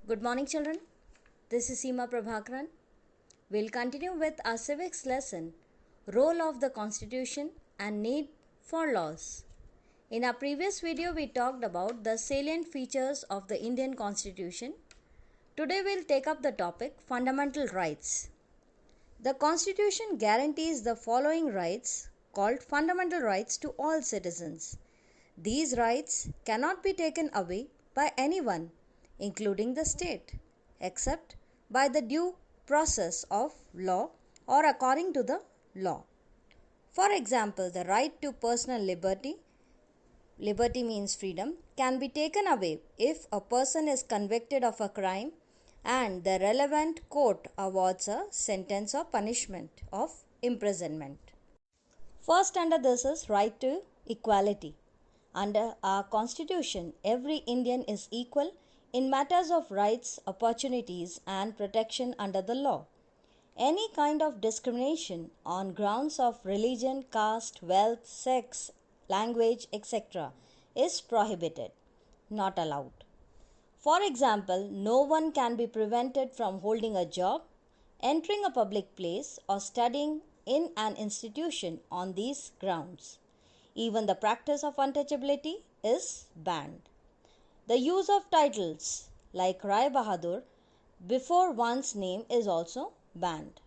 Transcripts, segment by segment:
Good morning, children. This is Seema Prabhakaran. We'll continue with our civics lesson, Role of the Constitution and Need for Laws. In our previous video, we talked about the salient features of the Indian Constitution. Today, we'll take up the topic Fundamental Rights. The Constitution guarantees the following rights called fundamental rights to all citizens. These rights cannot be taken away by anyone, including the state, except by the due process of law or according to the law. For example, the right to personal liberty means freedom, can be taken away if a person is convicted of a crime and the relevant court awards a sentence or punishment of imprisonment. First under this is right to equality. Under our constitution, every Indian is equal in matters of rights, opportunities and protection under the law. Any kind of discrimination on grounds of religion, caste, wealth, sex, language, etc. is prohibited, not allowed. For example, no one can be prevented from holding a job, entering a public place or studying in an institution on these grounds. Even the practice of untouchability is banned. The use of titles like Rai Bahadur before one's name is also banned.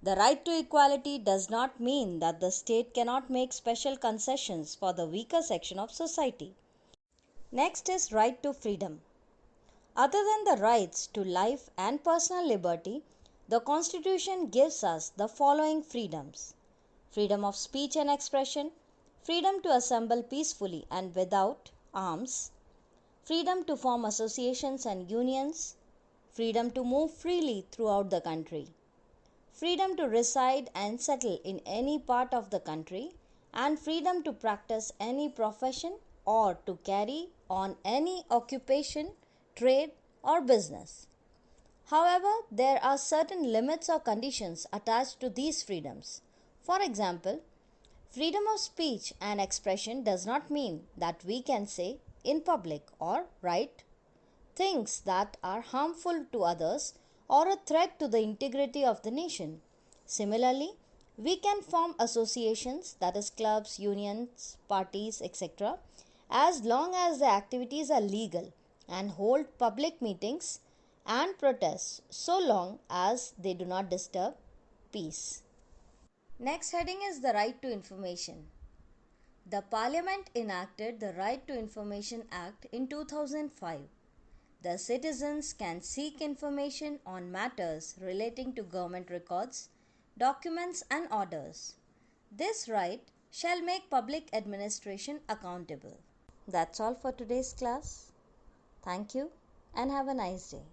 The right to equality does not mean that the state cannot make special concessions for the weaker section of society. Next is right to freedom. Other than the rights to life and personal liberty, the Constitution gives us the following freedoms: freedom of speech and expression, freedom to assemble peacefully and without arms, freedom to form associations and unions, freedom to move freely throughout the country, freedom to reside and settle in any part of the country, and freedom to practice any profession or to carry on any occupation, trade, or business. However, there are certain limits or conditions attached to these freedoms. For example, freedom of speech and expression does not mean that we can say in public or write things that are harmful to others or a threat to the integrity of the nation. Similarly, we can form associations, that is, clubs, unions, parties, etc., as long as the activities are legal, and hold public meetings and protests so long as they do not disturb peace. Next heading is the right to information. The Parliament enacted the Right to Information Act in 2005. The citizens can seek information on matters relating to government records, documents and orders. This right shall make public administration accountable. That's all for today's class. Thank you and have a nice day.